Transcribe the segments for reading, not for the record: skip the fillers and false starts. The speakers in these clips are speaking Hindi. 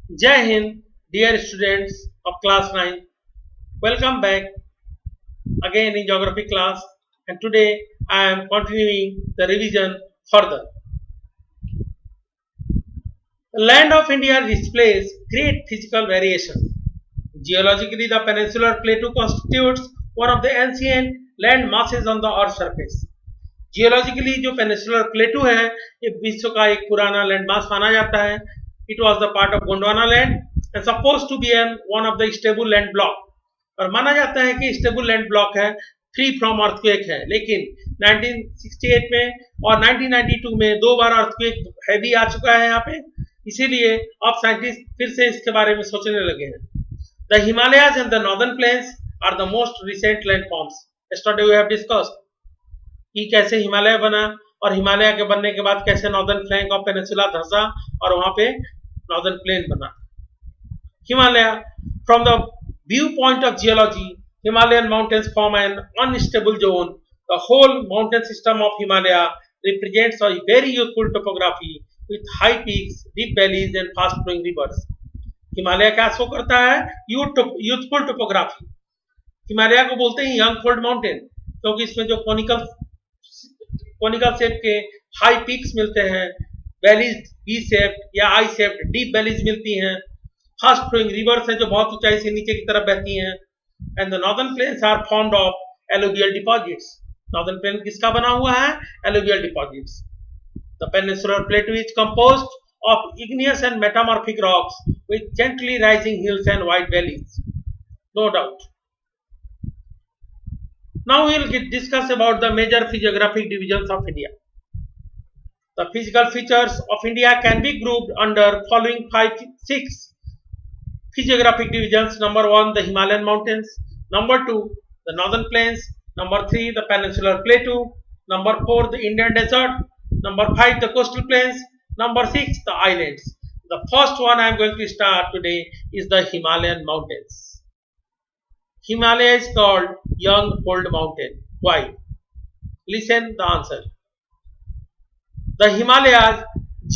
Jai Hind, dear students of class 9. Welcome back again in geography class, and today I am continuing the revision further. The land of India displays great physical variation. Geologically, the peninsular plateau constitutes one of the ancient land masses on the earth's surface. Geologically जो पेनिसुलर प्लेटू है ये विश्व का एक पुराना लैंड मास माना जाता है. It was the part of Gondwana land and suppose to be an one of the stable land block और माना जाता है कि स्टेबल लैंड ब्लॉक है, फ्री फ्रॉम अर्थक्वेक है. लेकिन 1968 में और 1992 में दो बार अर्थक्वेक हैवी आ चुका है यहाँ पे, इसीलिए अब साइंटिस्ट फिर से इसके बारे में सोचने लगे हैं. The Himalayas and the northern plains are the most recent land forms. Yesterday we have discussed कि कैसे हिमालय बना और हिमालय के बनने के बाद कैसे नॉर्दर्न फ्लैंक ऑफ पेनिनसुला धंसा और वहां पे नॉर्दर्न प्लेन बना. Himalaya from the view point of geology, Himalayan mountains form an unstable zone. The whole mountain system of Himalaya represents a very youthful topography with high peaks, deep valleys and fast flowing rivers. Himalaya क्या शो करता है? Youthful topography. हिमालय को बोलते हैं यंग फोल्ड माउंटेन क्योंकि इसमें जो कोनिकल शेप के हाई पीक्स मिलते हैं, वैलीज वी शेप्ड या आई शेप्ड, डीप वैलीज मिलती हैं, फास्ट फ्लोइंग रिवर्स है जो बहुत ऊंचाई से नीचे की तरफ बहती हैं. And the northern plains are formed of alluvial deposits. Northern plain किसका बना हुआ है? Alluvial deposits. The peninsular plateau is composed of igneous and metamorphic rocks with gently rising hills and wide valleys. No doubt. Now we will discuss about the major physiographic divisions of India. The physical features of India can be grouped under following 6 physiographic divisions. Number 1, the Himalayan mountains. Number 2, the northern plains. Number 3, the peninsular plateau. Number 4, the Indian desert. Number 5, the coastal plains. Number 6, the islands. The first one I am going to start today is the Himalayan mountains. Himalaya is called young fold mountain. Why? Listen the answer. The Himalayas,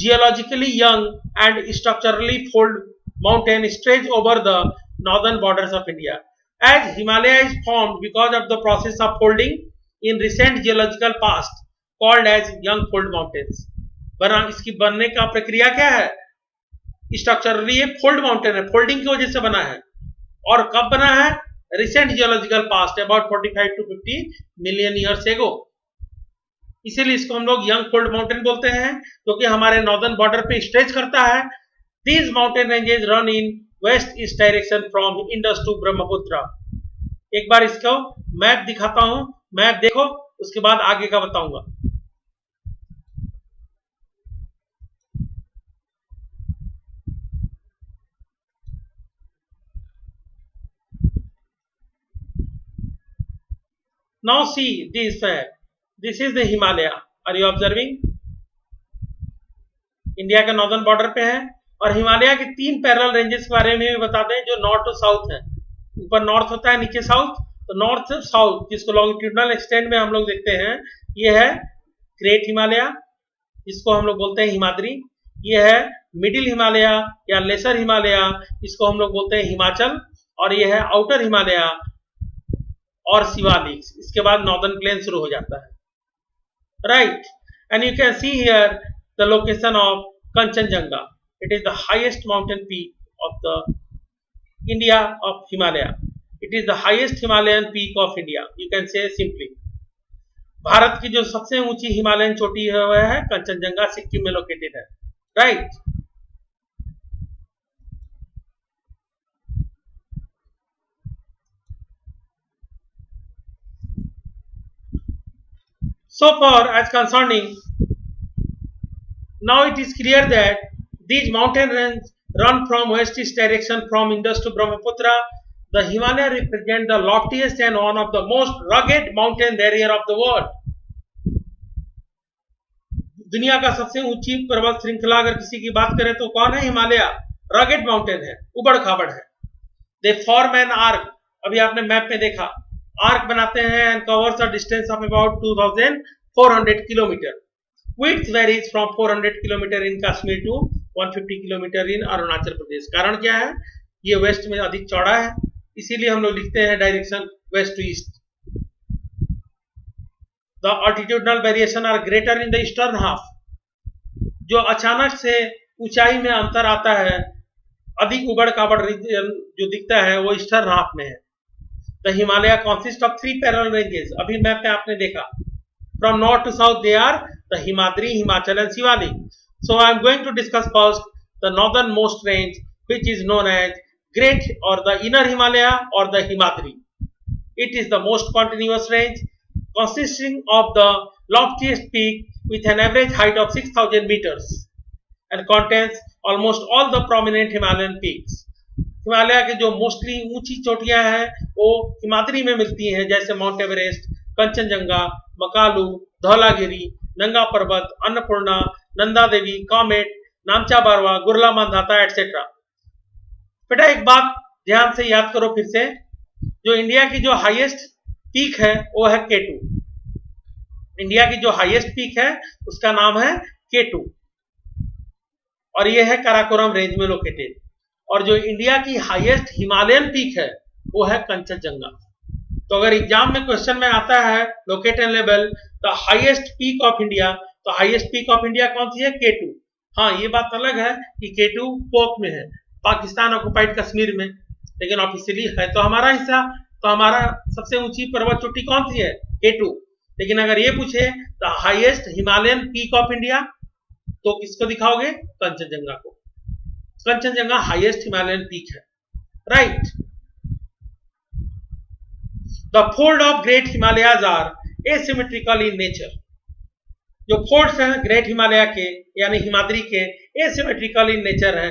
geologically young and structurally fold mountain, stretch over the northern borders of India. As Himalaya is formed because of the process of folding in recent geological past, called as young fold mountains. बना इसकी बनने का प्रक्रिया क्या है? स्ट्रक्चरली ये फोल्ड माउंटेन है, फोल्डिंग की वजह से बना है. और कब बना है? Recent geological past, about 45 to 50 million years ago. इसीलिए इसको हम लोग यंग फोल्ड माउंटेन बोलते हैं क्योंकि हमारे नॉर्दर्न बॉर्डर पे स्ट्रेच करता है. These mountain ranges run in west east direction from Indus to Brahmaputra. एक बार इसको मैप दिखाता हूं, मैप देखो, उसके बाद आगे का बताऊंगा. Now see this map. This is the Himalaya. Are you observing? India के नॉर्दर्न बॉर्डर पे है और हिमालय के 3 पैरेलल रेंजेस के बारे में भी बताते हैं जो नॉर्थ टू साउथ है. ऊपर नॉर्थ होता है, नीचे साउथ. तो नॉर्थ साउथ जिसको लॉन्गिट्यूडनल एक्सटेंड में हम लोग देखते हैं, ये है ग्रेट हिमालय जिसको हम लोग बोलते हैं हिमाद्री. ये है मिडिल हिमालय या लेसर हिमालय, इसको हम लोग बोलते हैं हिमाचल. और ये है आउटर हिमालय और शिवालिक. इसके बाद नॉर्दर्न प्लेन शुरू हो जाता है. Right. And you can see here the location of Kanchenjunga. It is the highest mountain peak of the India of Himalaya. It is the highest Himalayan peak of India. You can say simply Bharat की जो सबसे ऊंची हिमालयन चोटी है वह है कंचनजंगा, सिक्किम में लोकेटेड है. Right. So far as concerning, now it is clear that these mountain ranges run from west-east direction from Indus to Brahmaputra. The Himalaya represent the loftiest and one of the most rugged mountain barrier of the world. दुनिया का सबसे ऊंची पर्वत श्रृंखला अगर किसी की बात करें तो कौन है? हिमालय. रगेड माउंटेन है, उबड़ खाबड़ है. They form an arc. अभी आपने मैप में देखा, आर्क बनाते हैं and covers a distance of about 2400 kilometre. Width varies from 400 km in Kashmir to 150 kilometre in Arunachal Pradesh. कारण क्या है, ये वेस्ट में अधिक चौड़ा है, इसीलिए हम लोग लिखते हैं direction west to east. The altitudinal variation are greater in the eastern half. जो अचानक से ऊंचाई में अंतर आता है, अधिक उबड़ खाबड़ रीजन जो दिखता है वो ईस्टर्न हाफ में है। The Himalaya consist of 3 parallel ranges. अभी मैप में आपने देखा, from north to south they are the Himadri, Himachal and Shivalik. So I am going to discuss first the northern most range which is known as Great or the Inner Himalaya or the Himadri. It is the most continuous range consisting of the loftiest peak with an average height of 6,000 meters and contains almost all the prominent Himalayan peaks. Himalaya के जो मोस्टली ऊंची चोटियां हैं वो हिमाद्री में मिलती हैं, जैसे माउंट एवरेस्ट, कंचनजंगा, मकालू, धौलागिरी, नंगा पर्वत, अन्नपूर्णा, नंदा देवी, कॉमेट, नामचा बारवा, गुरला मांधाता एटसेट्रा। बेटा एक बात ध्यान से याद करो फिर से, जो इंडिया की जो हाईएस्ट पीक है वो है K2। इंडिया की जो हाईएस्ट पीक है उसका नाम है K2 और ये है काराकोरम रेंज में लोकेटेड। और जो इंडिया की हाईएस्ट हिमालयन पीक है वो है कंचनजंगा। तो अगर एग्जाम में क्वेश्चन में आता है locate and level the highest peak of India, तो हाईएस्ट पीक ऑफ इंडिया कौन सी है? K2। हाँ, ये बात अलग है कि K2 पोक में है, पाकिस्तान ऑक्युपाइड कश्मीर में, लेकिन ऑफिशियली है तो हमारा हिस्सा। तो हमारा सबसे ऊंची पर्वत चोटी कौन सी है? K2। लेकिन अगर ये पूछे the highest Himalayan peak of India तो किसको दिखाओगे? कंचनजंगा को। कंचनजंगा हाईएस्ट हिमालयन पीक है, right. The fold of great Himalayas are asymmetrical in nature. जो फोल्ड्स हैं ग्रेट हिमालय के यानी हिमाद्री के, एसिमेट्रिकल इन नेचर है,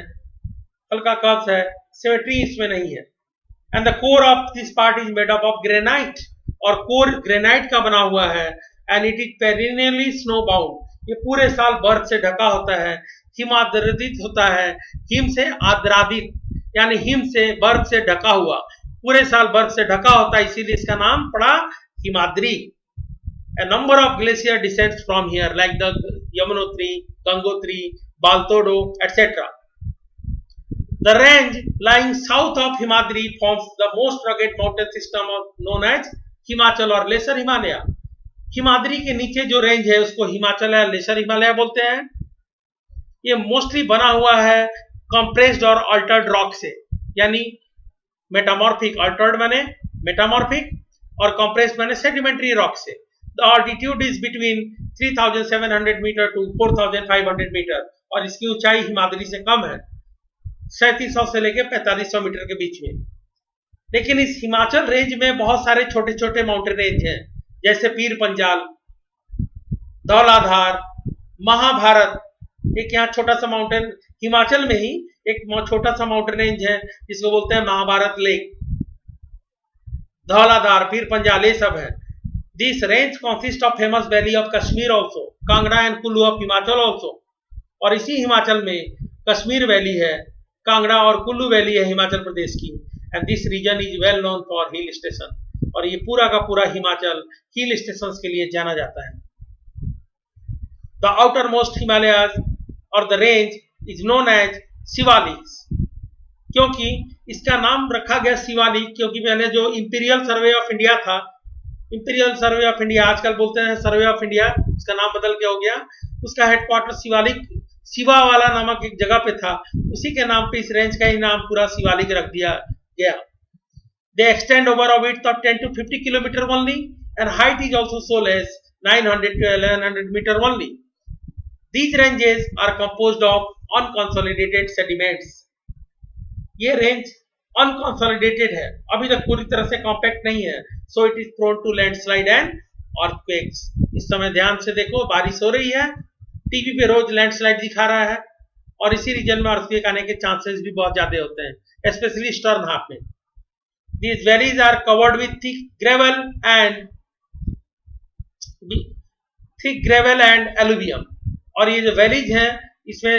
हल्का कर्व्स है, सिमेट्री इसमें नहीं है। And the core of this part is made up of granite, और कोर ग्रेनाइट का बना हुआ है। And it is perennially snowbound, ये पूरे साल बर्फ से ढका होता है, हिमाद्रदित होता है, हिम से आद्रादित यानी हिम से बर्फ से ढका हुआ, पूरे साल बर्फ से ढका होता है, इसीलिए इसका नाम पड़ा Himadri. A number of glacier descends from here like the Yamunotri, Gangotri, Baltodo, etc. The range lying south of Himadri forms the most rugged mountain system known as Himachal or Lesser Himalaya. Himadri के नीचे जो रेंज है उसको हिमाचल या लेसर हिमालय बोलते हैं। ये मोस्टली बना हुआ है कंप्रेस्ड और अल्टर्ड रॉक से, यानी मेटामॉर्फिक, अल्टर्ड माने मेटामॉर्फिक और कंप्रेस्ड माने सेडिमेंट्री रॉक से। The altitude is between 3,700 metre to 4,500 metre और इसकी ऊंचाई हिमाद्री से कम है, 3700 से लेकर 4500 मीटर के बीच में। लेकिन इस हिमाचल रेंज में बहुत सारे छोटे छोटे माउंटेन रेंज हैं, जैसे पीर पंजाल, धौलाधार, महाभारत। एक यहाँ छोटा सा माउंटेन हिमाचल में ही एक छोटा सा माउंटेन रेंज है जिसको बोलते हैं महाभारत लेक, धौलाधार, पीर पंजाल, ये सब है। This range consists of famous valley of Kashmir also, Kangra and Kullu of Himachal also। और इसी हिमाचल में कश्मीर वैली है, कांगड़ा और कुल्लू वैली है हिमाचल प्रदेश की। And this region is well known for hill station, और ये पूरा का पूरा हिमाचल हिल स्टेशंस के लिए जाना जाता है। The outermost Himalayas or the range is known as Sivalis, क्योंकि इसका नाम रखा गया शिवालिक, क्योंकि मैंने जो इंपीरियल सर्वे ऑफ इंडिया था, इंपीरियल सर्वे ऑफ इंडिया आजकल बोलते हैं सर्वे ऑफ इंडिया, उसका नाम बदल के हो गया, उसका हेडक्वार्टर शिवालिक, शिवा वाला नामक एक जगह पे था, उसी के नाम पे इस रेंज का ही नाम पूरा शिवालिक रख दिया गया। They extend over a width of 10 to 50 kilometer only and height is also so less, 900 to 1100 meter only. These ranges are composed of unconsolidated sediments. ये रेंज अनकंसोलिडेटेड है, अभी तक पूरी तरह से कॉम्पैक्ट नहीं है, so it is prone to landslide and earthquakes. इस समय ध्यान से देखो, बारिश हो रही है, टीवी पे रोज लैंडस्लाइड दिखा रहा है, और इसी रीजन में अर्थक्वेक आने के चांसेस भी बहुत ज्यादा होते हैं, स्पेशली ईस्टर्न हाफ में। These valleys are covered with thick gravel and alluvium, और ये जो वैलीज हैं इसमें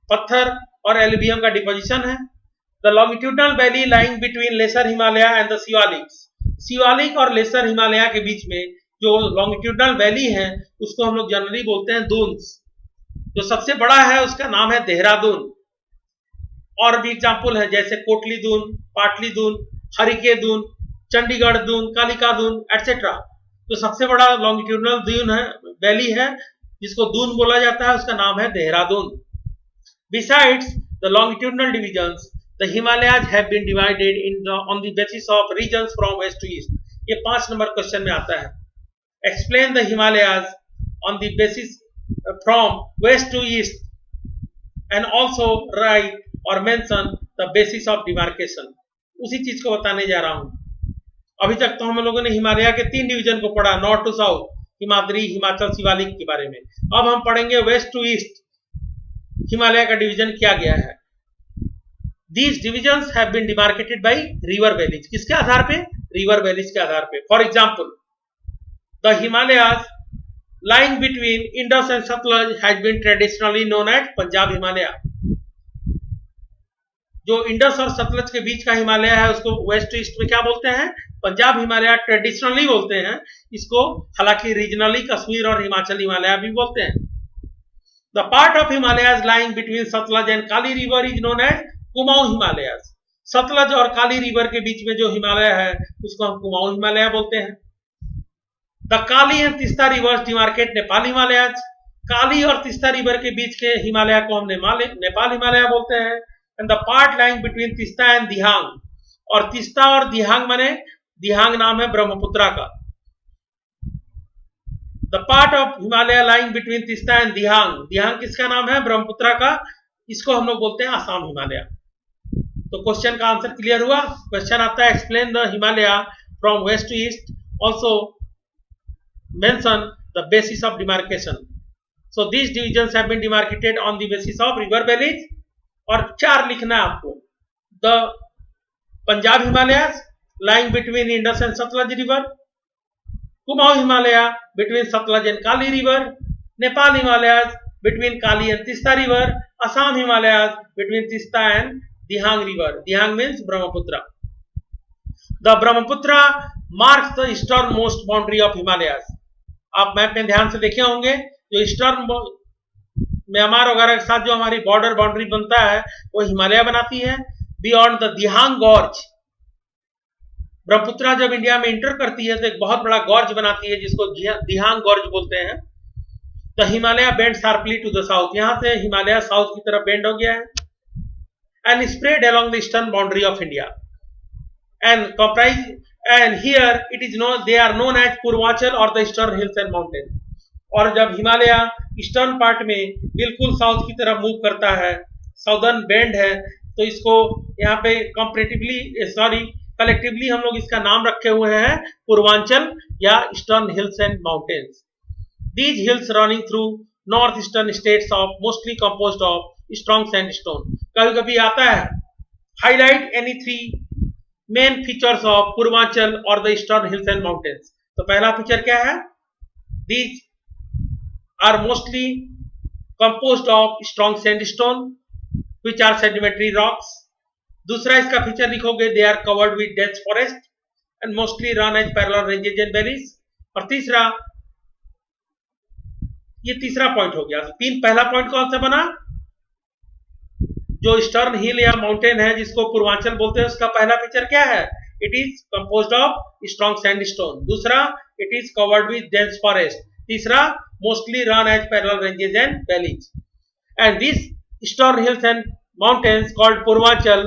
पत्थर और एल्यूवियम का डिपोजिशन है। The longitudinal valley lying between Lesser Himalaya and the Siwaliks, Shivalik और लेसर हिमालय के बीच में जो लॉन्गिट्यूडनल वैली है उसको हम लोग जनरली बोलते हैं दून्स। जो सबसे बड़ा है उसका नाम है देहरादून। और भी एग्जाम्पल है जैसे कोटली दून, पाटली दून, हरिके दून, चंडीगढ़ दून, कालिका दून एटसेट्रा। तो सबसे बड़ा लॉन्गिट्यूडनल दून है, वैली है जिसको दून बोला जाता है, उसका नाम है Dehradun. Besides the longitudinal divisions, the Himalayas have been divided on the basis of regions from west to east. ये 5 नंबर क्वेश्चन में आता है। Explain the Himalayas on the basis from west to east and also write or mention the basis of demarcation. उसी चीज को बताने जा रहा हूं। अभी तक तो हम लोगों ने हिमालय के 3 डिवीजन को पढ़ा, north to south, Himadri, Himachal, Shivalik के बारे में। अब हम पढ़ेंगे वेस्ट टू ईस्ट हिमालय का डिवीजन किया गया है। These divisions have been demarcated by river valleys. किसके आधार पे? रिवर वैलीज के आधार पे। For example, the Himalayas lying between Indus and Satluj has been traditionally known as Punjab Himalaya. जो इंडस और सतलज के बीच का हिमालय है उसको वेस्ट ईस्ट में क्या बोलते हैं? पंजाब हिमालय ट्रेडिशनली बोलते हैं इसको, हालांकि रीजनली कश्मीर और हिमाचल हिमालय भी बोलते हैं। The part of Himalayas lying between Sutlej and Kali river is known as Kumaon Himalayas. Sutlej और काली रिवर के बीच में जो हिमालय है उसको हम कुमाऊं हिमालय बोलते हैं। The Kali and Teesta rivers demarcate Nepal Himalayas. Kali और तीस्ता रिवर के बीच के हिमालय को हम नेपाल हिमालय बोलते हैं। And the part lying between Teesta and Dihang, और तीस्ता और दिहांग माने दिहांग नाम है ब्रह्मपुत्रा का। The part of Himalaya lying between Teesta and Dihang, Dihang किसका नाम है? ब्रह्मपुत्रा का। इसको हम लोग बोलते हैं आसाम हिमालय। तो क्वेश्चन का आंसर क्लियर हुआ। क्वेश्चन आता है explain the Himalaya from west to east, also mention the basis of demarcation. So these divisions have been demarcated on the basis of river valleys. और 4 लिखना है आपको। The Punjab Himalaya lying between Indus and Sutlej river, Kumaon Himalaya between Sutlej and Kali river, Nepal Himalaya between Kali and Teesta river, Assam Himalaya between Teesta and Dihang river. Dihang means Brahmaputra. The Brahmaputra marks the eastern most boundary of Himalayas. आप मैप में ध्यान से देखे होंगे, जो ईस्टर्न म्यांमार वगैरह के साथ जो हमारी बॉर्डर बाउंड्री बनता है वो हिमालय बनाती है। Beyond the Dihang gorge, Brahmaputra जब इंडिया में इंटर करती है तो एक बहुत बड़ा गॉर्ज बनाती है जिसको दिहांग गॉर्ज बोलते हैं। The Himalaya bend sharply to the south, यहां से हिमालय साउथ की तरफ बेंड हो गया है। And spread along the eastern boundary of India and comprise, and here it is known, they are known as Purvanchal और the eastern hills and mountain. और जब हिमालय ईस्टर्न पार्ट में बिल्कुल साउथ की तरफ मूव करता है, साउदर्न बेंड है, तो इसको यहाँ पे कलेक्टिवली हम लोग इसका नाम रखे हुए हैं पूर्वांचल या eastern hills and mountains. These hills running through north eastern states of mostly composed of strong sandstone. कभी कभी आता है highlight any 3 main features of Purvanchal और the eastern hills and mountains. तो पहला फीचर क्या है? These are mostly composed of strong sandstone which are sedimentary rocks. दूसरा इसका फीचर लिखोगे, they are covered with dense forest and mostly run as parallel ranges and valleys. और तीसरा, ये तीसरा पॉइंट हो गया। पहला पॉइंट कौन सा बना? जो ईस्टर्न हिल या माउंटेन है जिसको पूर्वांचल बोलते हैं, उसका पहला फीचर क्या है? It is composed of strong sandstone. दूसरा, it is covered with dense forest. तीसरा, mostly run as parallel ranges and valleys. And these eastern hills and mountains called Purvanchal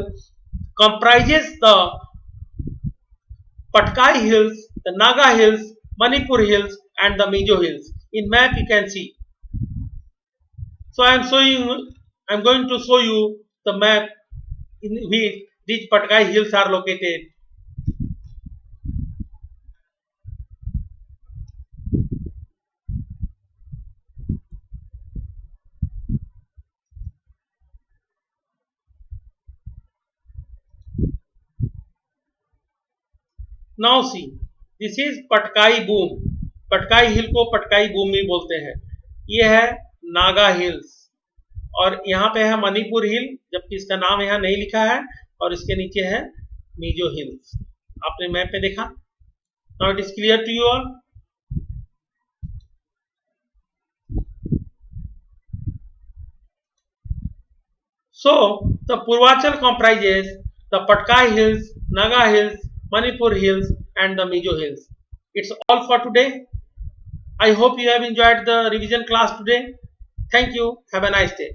comprises the Patkai hills, the Naga hills, Manipur hills and the Mizo hills. In map you can see. So I am going to show you the map in which these Patkai hills are located. Now see, this is Patkai Bum. Patkai hill को पटकाई बूम भी बोलते हैं। ये है नागा हिल्स और यहाँ पे है मणिपुर हिल, जबकि इसका नाम यहाँ नहीं लिखा है, और इसके नीचे है मिजो हिल्स। आपने मैप पे देखा। Now it is clear to you all. So the Purvachal comprises the Patkai Hills, Naga Hills, Manipur Hills and the Mizo Hills. It's all for today. I hope you have enjoyed the revision class today. Thank you. Have a nice day.